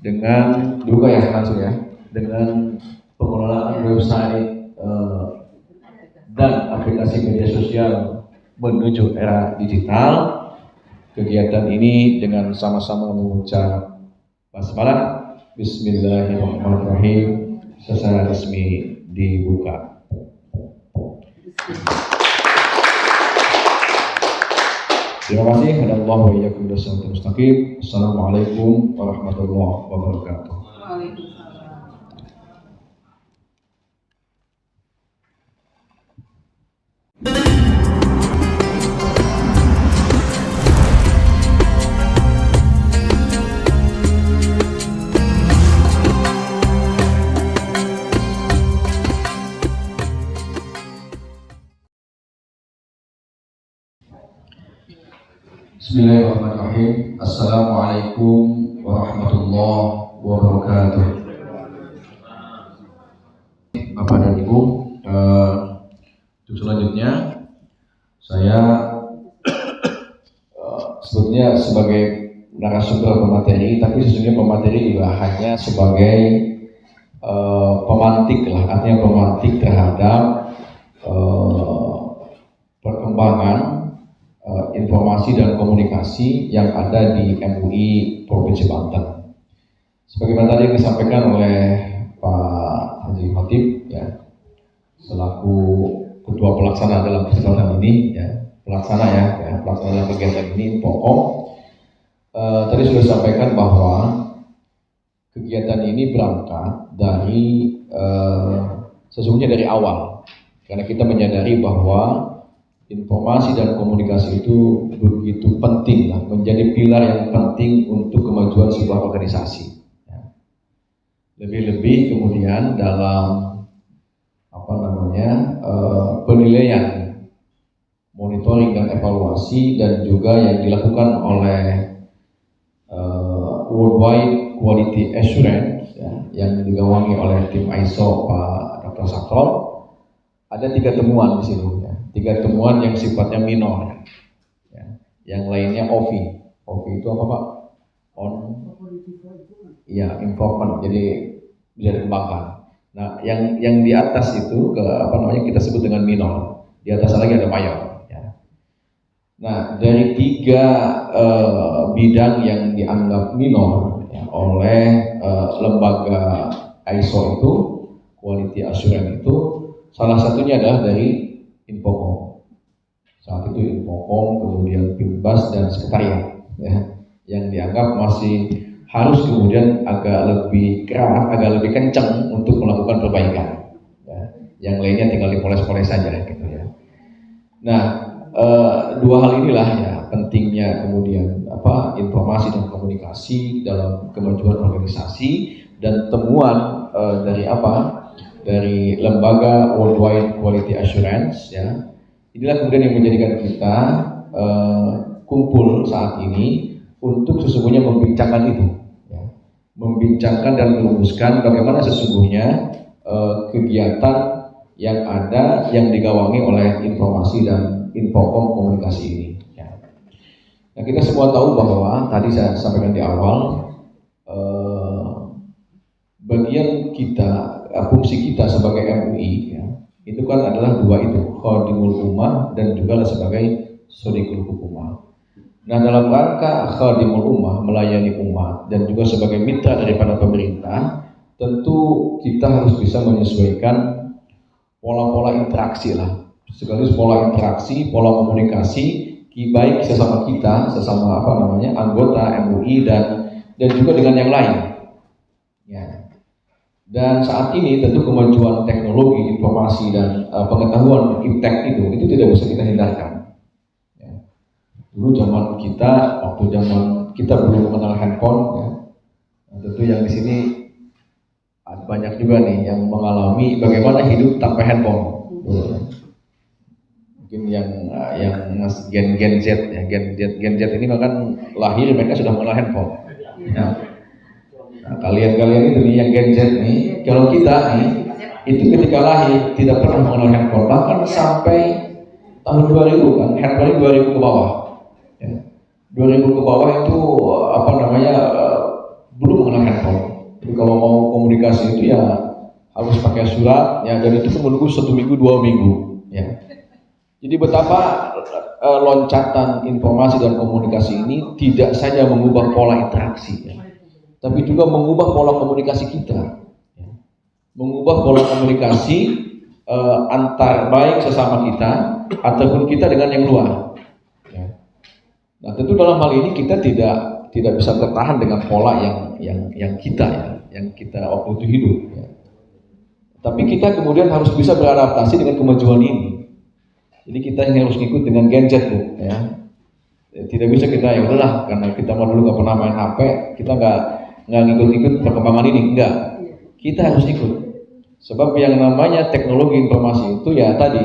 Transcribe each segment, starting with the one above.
dengan juga ya langsung ya, dengan pengelolaan website dan aplikasi media sosial menuju era digital. Kegiatan ini dengan sama-sama mengucap basmalah, Bismillahirrahmanirrahim, secara resmi dibuka. Terima kasih. Hadallahu wa iyyakum ila shiratal mustaqim. Assalamualaikum warahmatullahi wabarakatuh. Bismillahirrahmanirrahim. Assalamualaikum warahmatullahi wabarakatuh. Bapak dan Ibu, untuk selanjutnya saya sebetulnya sebagai narasumber pemateri, tapi sesungguhnya pemateri juga hanya sebagai pemantik lah, artinya pemantik terhadap perkembangan informasi dan komunikasi yang ada di MUI Provinsi Banten. Sebagaimana tadi yang disampaikan oleh Pak Haji Khatib ya, selaku ketua pelaksana dalam kesempatan ini ya, pelaksana dalam kegiatan ini pokok. Tadi sudah disampaikan bahwa kegiatan ini berangkat dari sesungguhnya dari awal, karena kita menyadari bahwa informasi dan komunikasi itu begitu penting lah, menjadi pilar yang penting untuk kemajuan sebuah organisasi. Lebih-lebih kemudian dalam penilaian, monitoring dan evaluasi, dan juga yang dilakukan oleh Worldwide Quality Assurance ya, yang digawangi oleh tim ISO Pak Dr. Sakrol, ada 3 temuan di sini. 3 temuan yang sifatnya minor ya. Yang lainnya OVI itu apa Pak? Improvement, jadi bisa dikembangkan. Nah, yang di atas itu kita sebut dengan minor, di atas lagi ada mayor ya. Nah, dari 3 bidang yang dianggap minor ya, oleh lembaga ISO itu, Quality Assurance itu, salah satunya adalah dari Infocom. Saat itu Infocom, kemudian Pimbas dan Sekretariat ya, yang dianggap masih harus kemudian agak lebih keras, agak lebih kencang untuk melakukan perbaikan ya. Yang lainnya tinggal dipoles-poles saja gitu ya. Nah, 2 hal inilah ya pentingnya kemudian informasi dan komunikasi dalam kemajuan organisasi, dan temuan dari lembaga Worldwide Quality Assurance ya. Inilah kemudian yang menjadikan kita kumpul saat ini untuk sesungguhnya membincangkan itu ya. Membincangkan dan merumuskan bagaimana sesungguhnya kegiatan yang ada yang digawangi oleh informasi dan Infocom komunikasi ini ya. Nah, kita semua tahu bahwa tadi saya sampaikan di awal, bagian kita, fungsi kita sebagai MUI ya, itu kan adalah 2 itu, Khadimul Ummah dan juga sebagai Shodiqul Hukumah. Nah, dalam rangka Khadimul Ummah, melayani umat, dan juga sebagai mitra daripada pemerintah, tentu kita harus bisa menyesuaikan pola-pola interaksi lah, sekaligus pola interaksi, pola komunikasi baik sesama kita, sesama anggota MUI dan juga dengan yang lain ya. Dan saat ini tentu kemajuan teknologi, informasi, dan pengetahuan iptek itu tidak bisa kita hindarkan ya. Dulu waktu zaman kita belum mengenal handphone ya. Nah, tentu yang di sini banyak juga nih yang mengalami bagaimana hidup tanpa handphone dulu ya. Mungkin yang Gen Z ya, Gen Z ini bahkan lahir mereka sudah mengenal handphone ya. Nah, kalian itu nih yang Gen Z nih, kalau kita nih itu ketika lahir tidak pernah mengenal handphone, bahkan sampai tahun 2000 kan, handphone 2000 ke bawah ya. 2000 ke bawah itu belum mengenal handphone. kalau mau komunikasi itu ya harus pakai surat, ya, dan itu pun menunggu 1 minggu 2 minggu, ya. Jadi betapa loncatan informasi dan komunikasi ini tidak saja mengubah pola interaksi, ya, tapi juga mengubah pola komunikasi kita, ya. Mengubah pola komunikasi antar baik sesama kita ataupun kita dengan yang luar, ya. Nah, tentu dalam hal ini kita tidak bisa bertahan dengan pola yang kita, ya, yang kita waktu itu hidup, ya. Tapi kita kemudian harus bisa beradaptasi dengan kemajuan ini. Jadi kita yang harus ikut dengan gadget, ya. Tidak bisa kita ya udahlah karena kita mau dulu nggak pernah main HP, kita nggak ngikut-ikut perkembangan ini, enggak. Kita harus ikut. Sebab yang namanya teknologi informasi itu ya tadi,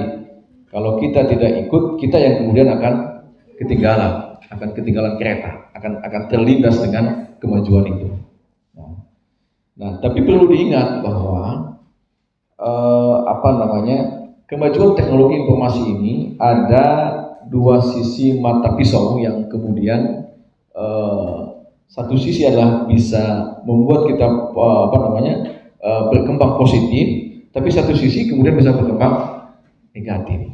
kalau kita tidak ikut, kita yang kemudian akan ketinggalan kereta, akan terlindas dengan kemajuan itu. Nah, tapi perlu diingat bahwa kemajuan teknologi informasi ini ada dua sisi mata pisau yang kemudian satu sisi adalah bisa membuat kita berkembang positif, tapi satu sisi kemudian bisa berkembang negatif.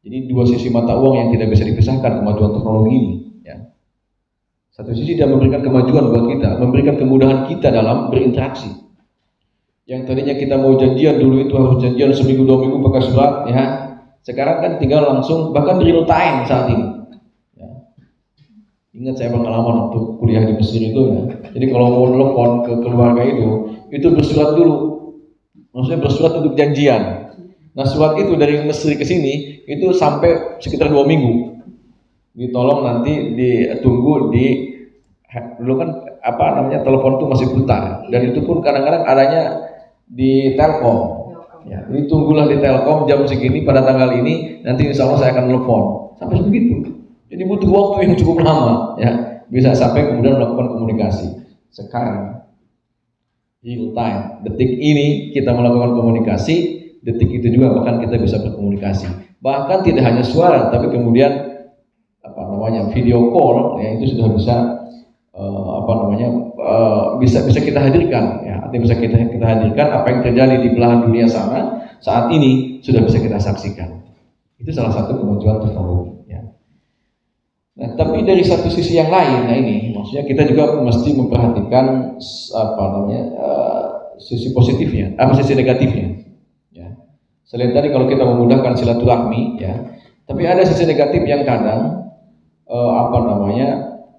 Jadi dua sisi mata uang yang tidak bisa dipisahkan kemajuan teknologi ini, ya. Satu sisi dia memberikan kemajuan buat kita, memberikan kemudahan kita dalam berinteraksi. Yang tadinya kita mau janjian dulu itu harus janjian 1 minggu 2 minggu pakai surat, ya. Sekarang kan tinggal langsung, bahkan real time saat ini, ya. Ingat saya pengalaman waktu kuliah di Mesir itu, ya. Jadi kalau mau telepon ke keluarga itu bersurat dulu. Maksudnya bersurat untuk janjian. Nah, surat itu dari Mesir ke sini itu sampai sekitar 2 minggu. Ditolong nanti ditunggu dulu kan telepon itu masih putar, dan itu pun kadang-kadang adanya di Telkom, ya. Jadi tunggulah di Telkom jam segini pada tanggal ini, nanti insya Allah saya akan telepon, sampai begitu. Jadi butuh waktu yang cukup lama, ya, bisa sampai kemudian melakukan komunikasi. Sekarang real time, detik ini kita melakukan komunikasi, detik itu juga bahkan kita bisa berkomunikasi. Bahkan tidak hanya suara, tapi kemudian video call, ya, itu sudah bisa bisa kita hadirkan, ya. Artinya bisa kita hadirkan apa yang terjadi di belahan dunia sana saat ini sudah bisa kita saksikan. Itu salah satu kemajuan teknologi, ya. Nah, tapi dari satu sisi yang lain, nah ini maksudnya kita juga mesti memperhatikan sisi positifnya, sisi negatifnya, ya. Selain tadi kalau kita memudahkan silaturahmi, ya, tapi ada sisi negatif yang kadang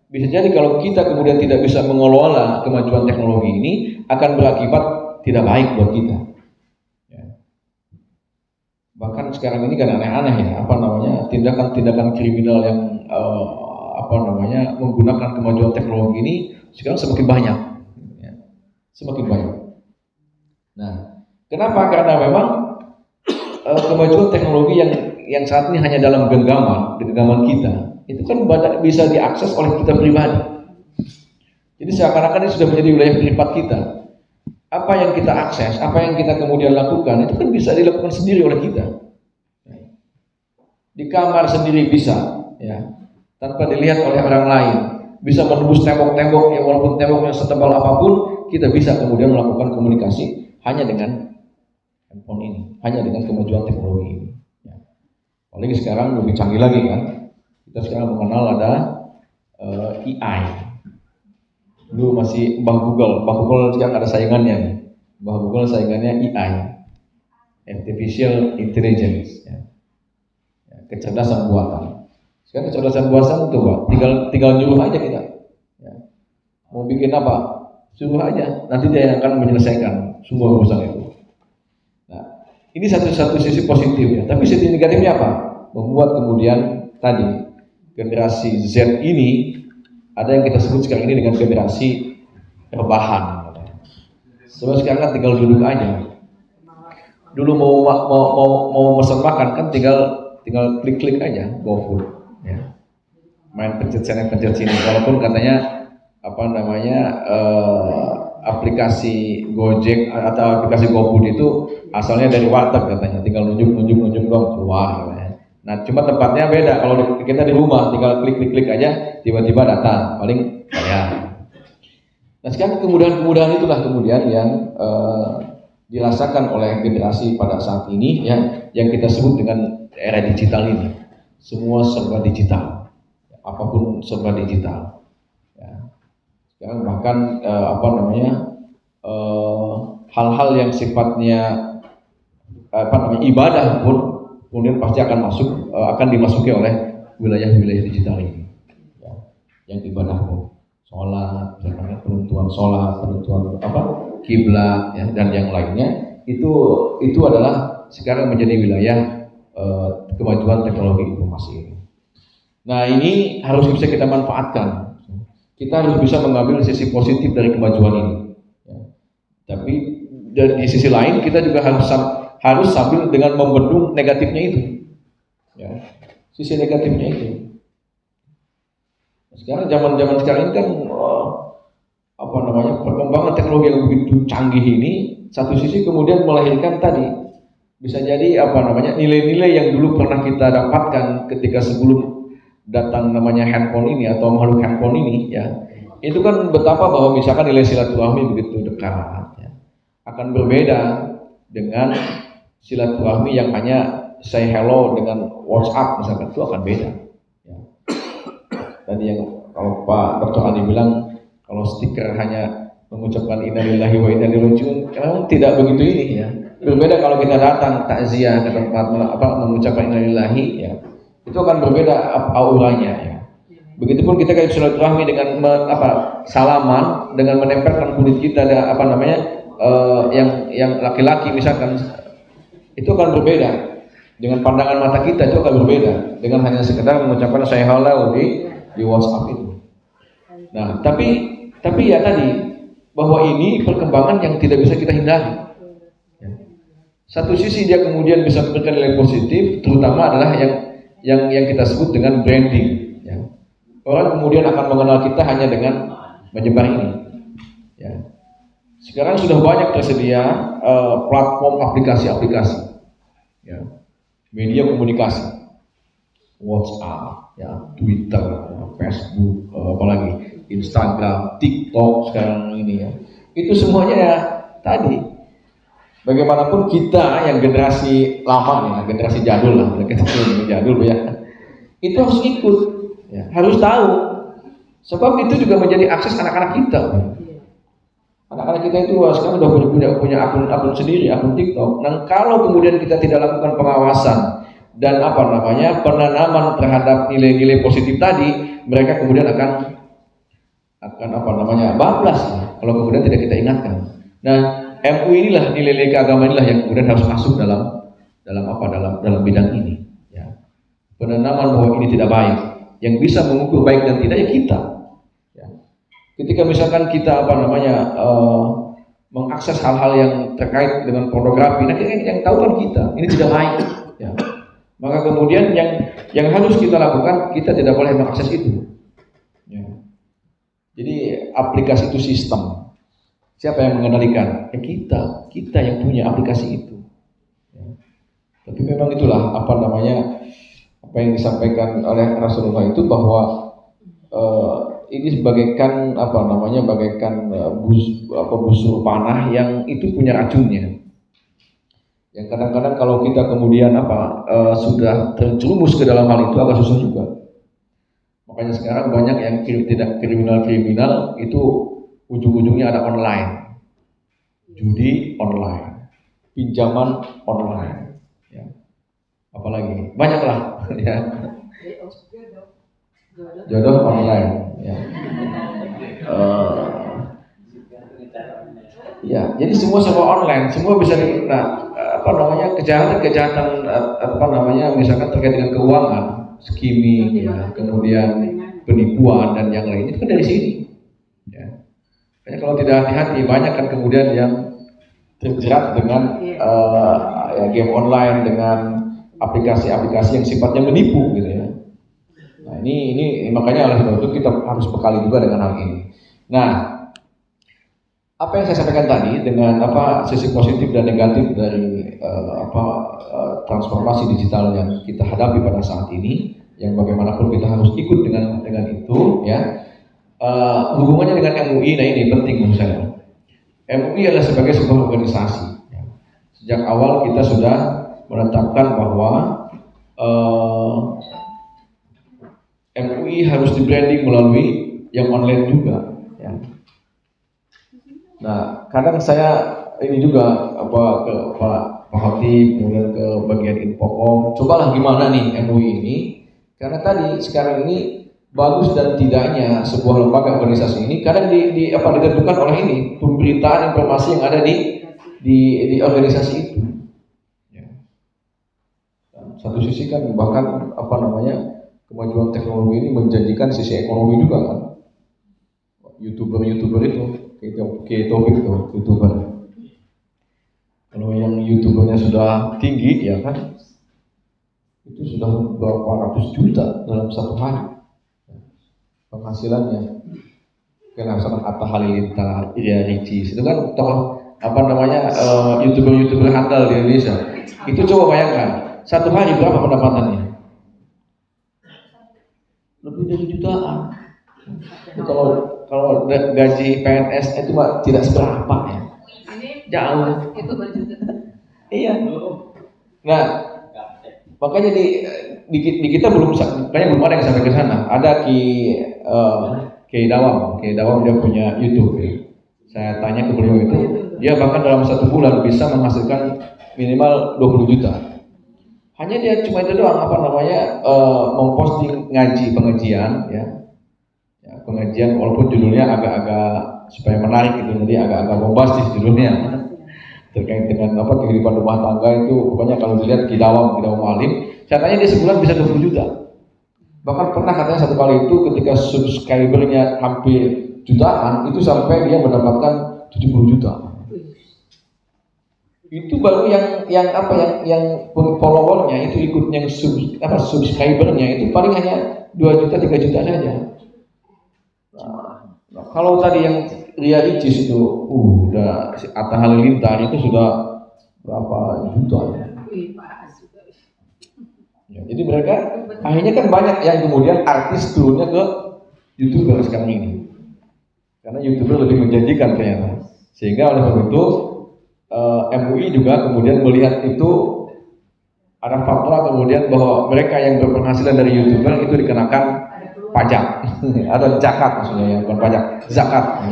bisa jadi kalau kita kemudian tidak bisa mengelola kemajuan teknologi ini akan berakibat tidak baik buat kita, ya. Bahkan sekarang ini kan aneh-aneh, ya, tindakan-tindakan kriminal yang menggunakan kemajuan teknologi ini sekarang semakin banyak, ya. Semakin banyak. Nah, kenapa? Karena memang kemajuan teknologi yang saat ini hanya dalam genggaman kita, itu kan bisa diakses oleh kita pribadi. Jadi seakan-akan ini sudah menjadi wilayah privat kita. Apa yang kita akses, apa yang kita kemudian lakukan, itu kan bisa dilakukan sendiri oleh kita. Di kamar sendiri bisa, ya, tanpa dilihat oleh orang lain. Bisa menembus tembok-tembok, ya, walaupun temboknya setebal apapun, kita bisa kemudian melakukan komunikasi hanya dengan handphone ini, hanya dengan kemajuan teknologi ini, ya. Apalagi sekarang lebih canggih lagi kan. Kita sekarang mengenal ada AI. Dulu masih Mbah Google sekarang ada saingannya. Mbah Google saingannya AI, Artificial Intelligence, ya. Kecerdasan buatan. Sekarang kecerdasan buatan itu, Pak, tinggal nyuruh aja kita, ya. Mau bikin apa, suruh aja, nanti dia yang akan menyelesaikan semua urusan itu. Nah, ini satu sisi positif, ya. Tapi sisi negatifnya apa? Membuat kemudian tadi generasi Z ini ada yang kita sebut sekarang ini dengan generasi rebahan. Sebab sekarang kan tinggal duduk aja. Dulu mau pesan makan kan tinggal klik aja GoFood, ya. Main pencet sana pencet sini. Walaupun katanya aplikasi Gojek atau aplikasi GoFood itu asalnya dari warteg katanya, tinggal nunjuk dong keluar. Nah, cuma tempatnya beda. Kalau kita di rumah tinggal klik aja, tiba-tiba datang, paling bayar. Nah sekarang kemudahan-kemudahan itulah kemudian yang dirasakan oleh generasi pada saat ini ya, yang kita sebut dengan era digital ini. Semua serba digital, apapun serba digital. Ya. Sekarang bahkan hal-hal yang sifatnya ibadah pun kemudian pasti akan dimasuki oleh wilayah-wilayah digital ini. Ya. Yang ibadah pun sholat, misalkan penentuan sholat, penentuan kiblat ya, dan yang lainnya itu adalah sekarang menjadi wilayah kemajuan teknologi informasi ini. Nah ini harus bisa kita manfaatkan. Kita harus bisa mengambil sisi positif dari kemajuan ini. Ya. Tapi di sisi lain kita juga harus sambil dengan membendung negatifnya itu. Ya. Sisi negatifnya itu. Sekarang zaman sekarang ini kan perkembangan teknologi yang begitu canggih ini, satu sisi kemudian melahirkan tadi bisa jadi nilai-nilai yang dulu pernah kita dapatkan ketika sebelum datang namanya handphone ini atau makhluk handphone ini ya, itu kan betapa bahwa misalkan nilai silaturahmi begitu dekat ya, akan berbeda dengan silaturahmi yang hanya say hello dengan WhatsApp misalkan, itu akan beda ya. Tadi yang kalau Pak Dr. Andi bilang kalau stiker hanya mengucapkan innalillahi wa inna ilaihi raji'un, memang tidak begitu ini ya. Berbeda kalau kita datang takziah ke tempat mengucapkan innalillahi ya. Itu akan berbeda auranya ya. Begitupun kita kayak silaturahmi dengan salaman dengan menempelkan kulit kita yang laki-laki misalkan, itu akan berbeda dengan pandangan mata kita, itu akan berbeda dengan hanya sekedar mengucapkan say hello di WhatsApp itu. Nah, tapi ya tadi bahwa ini perkembangan yang tidak bisa kita hindari. Ya. Satu sisi dia kemudian bisa memberikan nilai positif, terutama adalah yang kita sebut dengan branding. Ya. Orang kemudian akan mengenal kita hanya dengan menyebar ini. Ya. Sekarang sudah banyak tersedia platform aplikasi-aplikasi, ya. Media komunikasi, WhatsApp, ya, Twitter, Facebook, apalagi Instagram, TikTok sekarang ini ya. Itu semuanya ya tadi. Bagaimanapun kita yang generasi lama nih, generasi jadul lah, jadul ya. Itu harus ikut, ya, harus tahu. Sebab itu juga menjadi akses anak-anak kita. Anak-anak kita itu sekarang udah punya akun sendiri, akun TikTok. Nah, kalau kemudian kita tidak lakukan pengawasan dan penanaman terhadap nilai-nilai positif tadi, mereka kemudian akan bablas kalau kemudian tidak kita ingatkan. Nah, MUI inilah nilai-nilai keagamaan inilah yang kemudian harus masuk dalam bidang ini. Ya. Penanaman bahwa ini tidak baik, yang bisa mengukur baik dan tidak ya kita. Ya. Ketika misalkan kita mengakses hal-hal yang terkait dengan pornografi, nah yang tahu kan kita, ini tidak baik. Ya. Maka kemudian yang harus kita lakukan, kita tidak boleh mengakses itu. Ya. Jadi aplikasi itu sistem. Siapa yang mengendalikan? Ya kita yang punya aplikasi itu. Ya. Tapi memang itulah apa yang disampaikan oleh Rasulullah itu bahwa ini bagaikan busur panah yang itu punya racunnya. Yang kadang-kadang kalau kita kemudian sudah terjerumus ke dalam hal itu agak susah juga. Makanya sekarang banyak yang kriminal itu ujung-ujungnya ada online, judi online, pinjaman online, ya. Apalagi banyak lah, ya. Jodoh online, ya. Ya, jadi semua online, semua bisa kejahatan misalkan terkait dengan keuangan, skimming, ya, kemudian penipuan dan yang lain itu kan dari sini. Ya. Makanya kalau tidak hati-hati banyak kan kemudian yang terjerat dengan game online dengan aplikasi-aplikasi yang sifatnya menipu gitu ya. Nah ini makanya oleh sebab itu kita harus bekali juga dengan hal ini. Nah, apa yang saya sampaikan tadi dengan sisi positif dan negatif dari transformasi digital yang kita hadapi pada saat ini, yang bagaimanapun kita harus ikut dengan itu, ya. hubungannya dengan MUI, nah ini penting menurut saya. MUI adalah sebagai sebuah organisasi. Sejak awal kita sudah menetapkan bahwa MUI harus di branding melalui yang online juga. Ya. Nah, kadang saya ini juga ke Pak Hotip, kemudian ke bagian Infocom, cobalah gimana nih MUI ini, karena tadi sekarang ini bagus dan tidaknya sebuah lembaga organisasi ini kadang ditentukan oleh ini pemberitaan informasi yang ada di organisasi itu. Ya. Satu sisi kan bahkan kemajuan teknologi ini menjanjikan sisi ekonomi juga kan. YouTuber itu kayak Topik tuh YouTuber. Kalau yang YouTubernya sudah tinggi ya kan, itu sudah berapa ratus juta dalam satu hari penghasilannya. Kayak misalkan Atta Halilintar, Ria Ricis, itu kan toh YouTuber handal di Indonesia. Itu coba bayangkan satu hari berapa pendapatannya? Lebih dari jutaan. Kalau gaji PNS itu tidak seberapa ya. Jauh. Iya. Nah, makanya di kita belum ada yang sampai ke sana. Ada Kiai Dawam dia punya YouTube. Saya tanya ke beliau itu, dia bahkan dalam satu bulan bisa menghasilkan minimal 20 juta. Hanya dia cuma itu doang memposting pengajian ya. Pengajian walaupun judulnya agak-agak supaya menarik gitu, jadi agak-agak bombastis judulnya terkait dengan kehidupan rumah tangga itu. Pokoknya kalau dilihat Kidawam Alim, saya tanya dia sebulan bisa 20 juta. Bahkan pernah katanya satu kali itu ketika subscribernya hampir jutaan, itu sampai dia mendapatkan 70 juta. Itu baru yang followernya itu ikut yang subscribernya itu paling hanya 2 juta 3 juta saja. Nah, kalau tadi yang Ria Ricis itu udah Atta Halilintar itu sudah berapa juta ya. Ya, jadi mereka akhirnya kan banyak yang kemudian artis turunnya ke YouTuber sekarang ini. Karena YouTuber lebih menjanjikan ternyata. Sehingga oleh sebab itu MUI juga kemudian melihat itu ada fatwa kemudian bahwa mereka yang berpenghasilan dari YouTuber itu dikenakan pajak atau zakat maksudnya ya, bukan pajak, zakat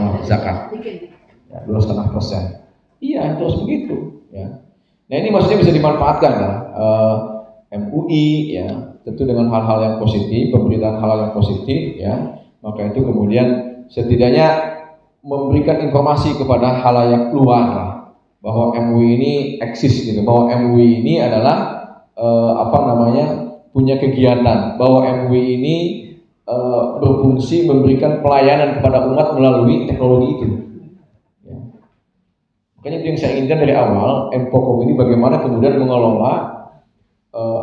ya, 2,5%. Iya, terus begitu ya. Nah ini maksudnya bisa dimanfaatkan ya, MUI ya, tentu dengan hal-hal yang positif, pemberitaan hal-hal yang positif ya, maka itu kemudian setidaknya memberikan informasi kepada halayak luar bahwa MUI ini eksis gitu, bahwa MUI ini adalah punya kegiatan, bahwa MUI ini berfungsi memberikan pelayanan kepada umat melalui teknologi itu. Ya. Makanya itu yang saya inginkan dari awal, Infocom ini bagaimana kemudian mengelola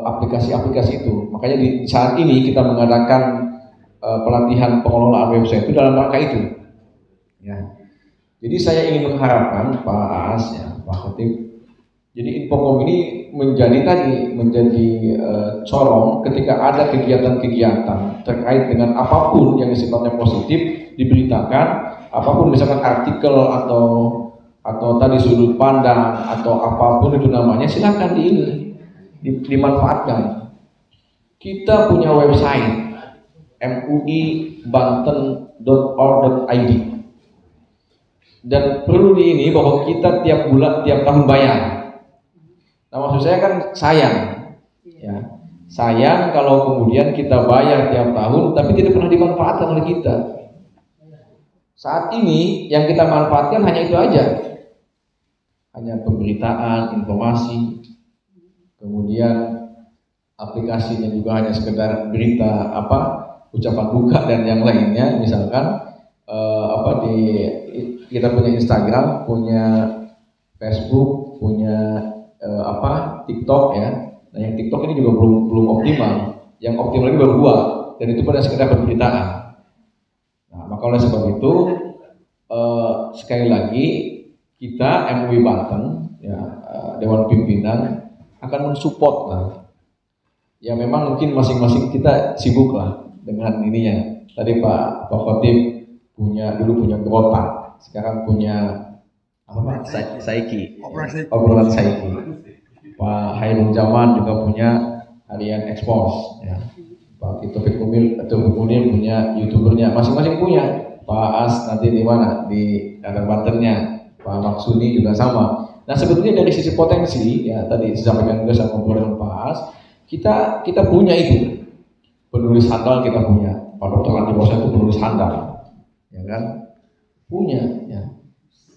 aplikasi-aplikasi itu. Makanya di saat ini kita mengadakan pelatihan pengelolaan website itu dalam rangka itu. Ya. Jadi saya ingin mengharapkan Pak Aas ya, Pak Khatib. Jadi Infocom ini menjadi corong ketika ada kegiatan-kegiatan terkait dengan apapun yang sifatnya positif diberitakan, apapun misalkan artikel atau tadi sudut pandang atau apapun itu namanya, silakan dimanfaatkan. Kita punya website muibanten.org.id dan perlu bahwa kita tiap tahun bayar. Nah maksud saya kan sayang ya, sayang kalau kemudian kita bayar tiap tahun tapi tidak pernah dimanfaatkan oleh kita. Saat ini yang kita manfaatkan hanya itu aja, hanya pemberitaan, informasi, kemudian aplikasinya juga hanya sekedar berita ucapan duka dan yang lainnya. Misalkan kita punya Instagram, punya Facebook, punya TikTok ya. Nah yang TikTok ini juga belum optimal. Yang optimal lagi baru 2 dan itu pada sekedar pemberitaan. Nah maka oleh sebab itu sekali lagi kita MUI Banten ya, Dewan Pimpinan akan mensupport lah. Ya memang mungkin masing-masing kita sibuk lah dengan ininya. Tadi Pak Khatib dulu punya Grota, sekarang punya apa Pak? Saiki. Obrolan Saiki. Pak Hairul Zaman juga punya harian Expose. Ya. Pak Taufik Munir punya YouTubernya, masing-masing punya. Pak As nanti di mana? Di Bantennya. Pak Maksuni juga sama. Nah sebetulnya dari sisi potensi, ya tadi disampaikan juga sama dengan Pak As, kita punya itu. Penulis handal kita punya. Pak Dr. Andi Bosa itu penulis handal, ya kan? Punya. Ya.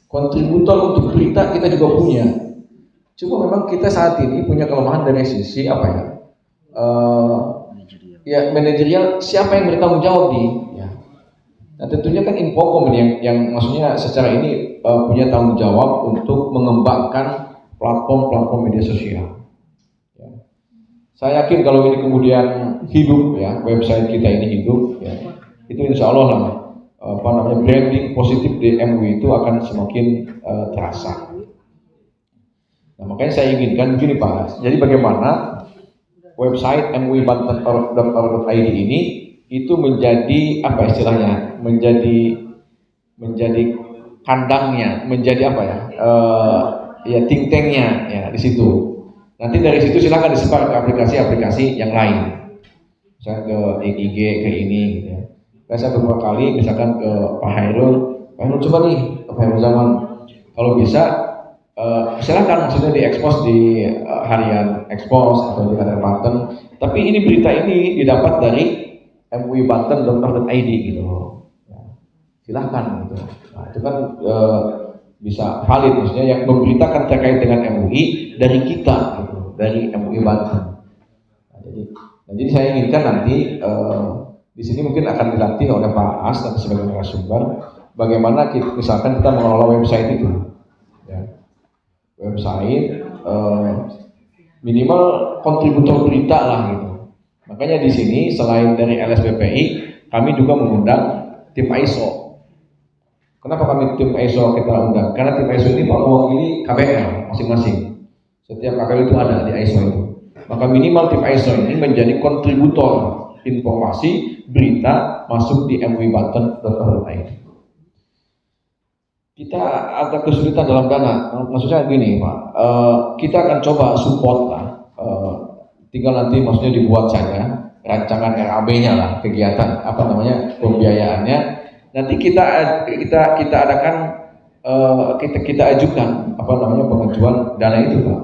Kontributor untuk berita kita juga punya. Cuma memang kita saat ini punya kelemahan dari sisi apa ya? Ya manajerial, siapa yang bertanggung jawab nih? Ya. Nah tentunya kan Infocom yang maksudnya secara ini punya tanggung jawab untuk mengembangkan platform media sosial. Ya. Saya yakin kalau ini kemudian hidup, ya website kita ini hidup, ya itu insya Allah lah branding positif di MUI itu akan semakin terasa. Nah makanya saya inginkan begini Pak. Jadi bagaimana website MUI.Banten.id ini itu menjadi apa istilahnya, menjadi kandangnya, menjadi apa ya, ya think tanknya ya di situ. Nanti dari situ silakan disebar ke aplikasi-aplikasi yang lain, misalnya ke IG ke ini. Gitu ya. Saya beberapa kali misalkan ke Pak Hairul coba nih Pak Hairul Zaman, kalau bisa silakan maksudnya diekspos di harian Expose atau di harian Banten. Tapi ini berita ini didapat dari MUI.Banten.id gitu loh. Ya, silakan gitu. Nah, itu kan bisa valid maksudnya yang memberitakan terkait dengan MUI dari kita gitu, dari MUI Banten. Nah, jadi saya inginkan nanti di sini mungkin akan dilatih oleh Pak As dan sebagai narasumber bagaimana misalkan kita mengelola website itu. Ya. Website minimal kontributor berita lah gitu. Makanya di sini selain dari LSBPI kami juga mengundang tim ISO. Kenapa kami tim ISO kita undang? Karena tim ISO ini mewakili KBL masing-masing. Setiap KBL itu ada di ISO itu. Maka minimal tim ISO ini menjadi kontributor informasi berita masuk di MUI.Banten.id. Kita agak kesulitan dalam dana, maksudnya gini Pak, kita akan coba support lah, tinggal nanti maksudnya dibuat saja rancangan RAB-nya lah, kegiatan apa namanya pembiayaannya, nanti kita adakan, kita ajukan apa namanya pengajuan dana itu Pak.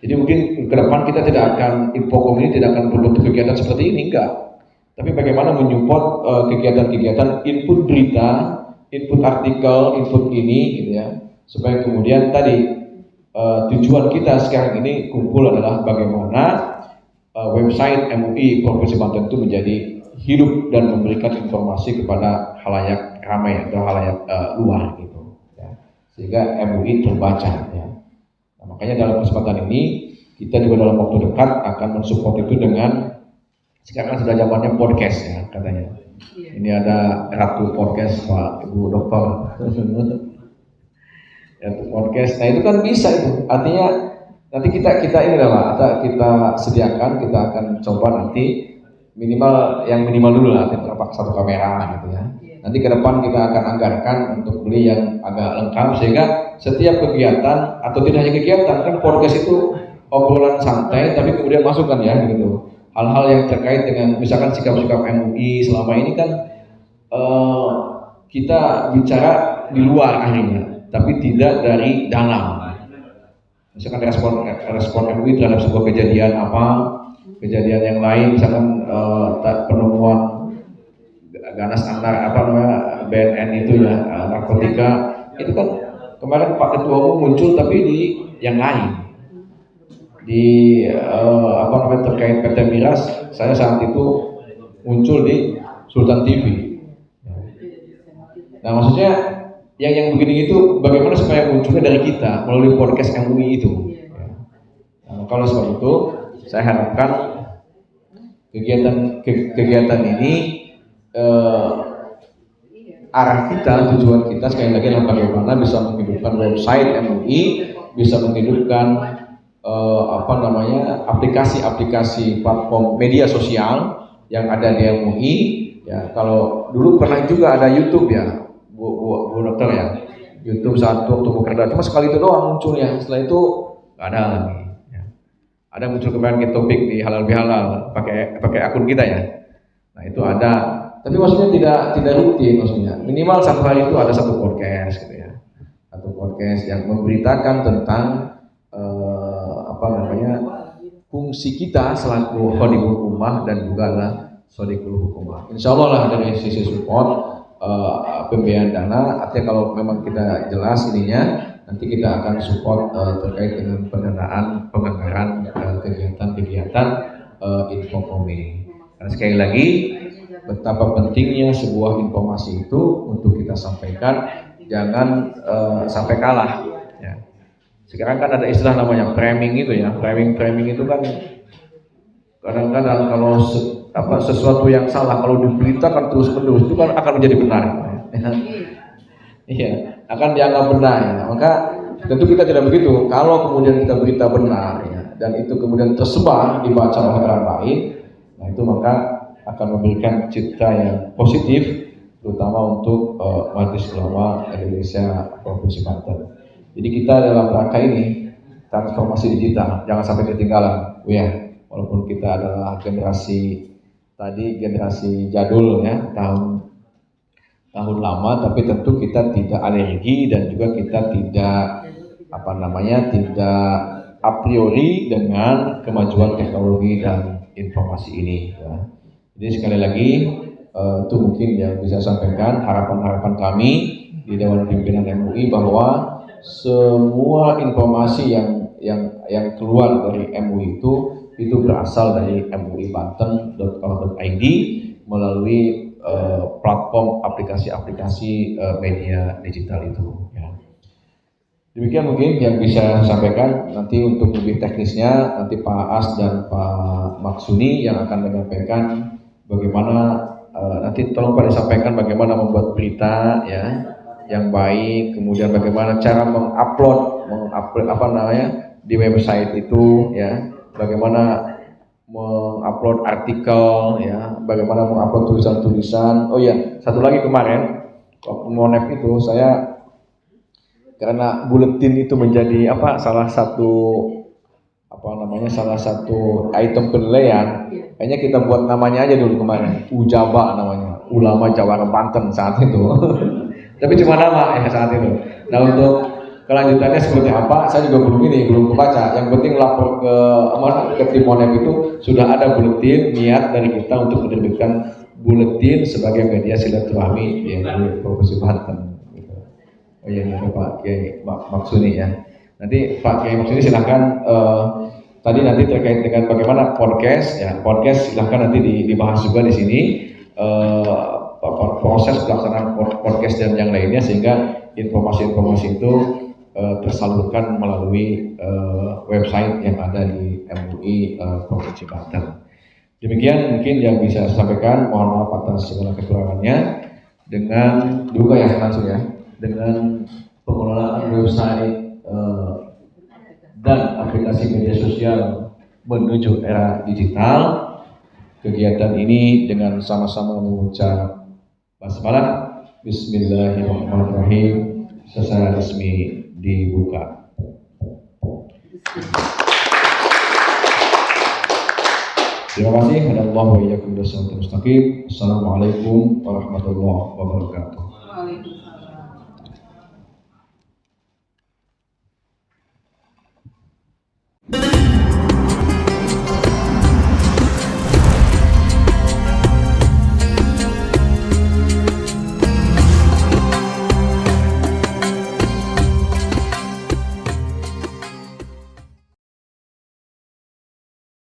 Jadi mungkin ke depan kita tidak akan, Infocom ini tidak akan berbentuk kegiatan seperti ini, enggak. Tapi bagaimana menyupport kegiatan-kegiatan input berita, input artikel, input ini gitu ya, supaya kemudian tadi tujuan kita sekarang ini kumpul adalah bagaimana website MUI Provinsi Banten itu menjadi hidup dan memberikan informasi kepada halayak ramai atau halayak luar gitu ya, sehingga MUI terbaca ya. Nah, makanya dalam kesempatan ini kita juga dalam waktu dekat akan mensupport itu dengan, sekarang sudah zamannya podcast ya katanya. Ini ada Ratu Podcast Pak Ibu Dokter. Ratu Podcast. Nah itu kan bisa itu. Artinya nanti kita ini lah Pak, kita sediakan, kita akan coba nanti minimal dulu lah, satu kamera gitu ya. Nanti ke depan kita akan anggarkan untuk beli yang agak lengkap sehingga setiap kegiatan atau tidak hanya kegiatan, kan podcast itu obrolan santai tapi kemudian masukkan ya gitu. Hal-hal yang terkait dengan misalkan sikap-sikap MUI selama ini kan kita bicara di luar akhirnya, tapi tidak dari dalam. Misalkan respon MUI terhadap sebuah kejadian yang lain, misalkan penemuan ganas antar BNN itu ya, narkotika, itu kan kemarin Pak Ketua Umum muncul tapi di yang lain. Di terkait PT Miras, saya saat itu muncul di Sultan TV. Nah maksudnya yang begini itu bagaimana supaya munculnya dari kita melalui podcast MUI itu. Nah, kalau seperti itu saya harapkan kegiatan ini arah kita, tujuan kita sekali lagi adalah bagaimana bisa menghidupkan website MUI, bisa menghidupkan aplikasi-aplikasi platform media sosial yang ada di MUI, Ya, kalau dulu pernah juga ada YouTube ya, Bu Dokter ya. YouTube satu waktu bekerja cuma sekali itu doang munculnya. Setelah itu nggak ada lagi. Ya. Ada muncul kemarin kita topik di halal bihalal pakai akun kita ya. Nah itu ada. Tapi maksudnya tidak rutin maksudnya. Minimal satu hari itu ada satu podcast gitu ya. Satu podcast yang memberitakan tentang fungsi kita selaku khadimul ummah dan juga lah shodiqul hukumah. Insya Allah lah dari sisi support pembiayaan dana, artinya kalau memang kita jelas ininya, nanti kita akan support terkait dengan pendanaan penganggaran kegiatan-kegiatan Infocome. Karena sekali lagi betapa pentingnya sebuah informasi itu untuk kita sampaikan, jangan sampai kalah. Ya. Sekarang kan ada istilah namanya framing itu ya, framing itu kan kadang-kadang kalau sesuatu yang salah kalau diberitakan terus-menerus itu kan akan menjadi benar. Iya, akan dianggap benar. Ya. Maka tentu kita tidak begitu. Kalau kemudian kita berita benar ya, dan itu kemudian tersebar dibaca oleh orang lain, nah itu maka akan memberikan citra yang positif, terutama untuk Majelis Ulama Indonesia Provinsi Banten. Jadi kita dalam rangka ini transformasi digital, jangan sampai ketinggalan, ya. Walaupun kita adalah generasi jadul ya, tahun lama, tapi tentu kita tidak alergi dan juga kita tidak tidak a priori dengan kemajuan teknologi dan informasi ini. Ya. Jadi sekali lagi itu mungkin yang bisa sampaikan harapan kami di Dewan Pimpinan MUI bahwa semua informasi yang keluar dari MUI itu berasal dari muibanten.org.id melalui platform aplikasi-aplikasi media digital itu. Ya. Demikian mungkin yang bisa saya sampaikan. Nanti untuk lebih teknisnya nanti Pak As dan Pak Maksuni yang akan menyampaikan bagaimana nanti tolong Pak disampaikan bagaimana membuat berita ya yang baik, kemudian bagaimana cara mengupload di website itu ya, bagaimana mengupload artikel ya, bagaimana mengupload tulisan-tulisan. Oh ya, satu lagi kemarin waktu Monef itu saya karena buletin itu menjadi salah satu item penilaian, kayaknya kita buat namanya aja dulu kemarin, Ujaba namanya, Ulama Jawara Banten saat itu. Tapi cuma nama ya saat itu. Nah untuk kelanjutannya seperti apa, saya juga belum kebaca. Yang penting lapor ke tim Monef itu sudah ada buletin niat dari kita untuk menerbitkan buletin sebagai media silaturahmi di Provinsi Banten. Gitu. Oh iya, Pak Kiai Maksuni ya. Nanti Pak Kiai Maksuni silahkan tadi nanti terkait dengan bagaimana podcast silahkan nanti dibahas juga di sini. Proses pelaksanaan podcast dan yang lainnya sehingga informasi-informasi itu tersalurkan melalui website yang ada di MUI Provinsi Banten. Demikian mungkin yang bisa saya sampaikan. Mohon maaf atas segala kekurangannya. Dengan juga ya langsung ya, dengan pengelolaan website dan aplikasi media sosial menuju era digital, kegiatan ini dengan sama-sama mengucap basmalah, Bismillahirrahmanirrahim, secara resmi dibuka. Terima kasih. Assalamualaikum warahmatullahi wabarakatuh.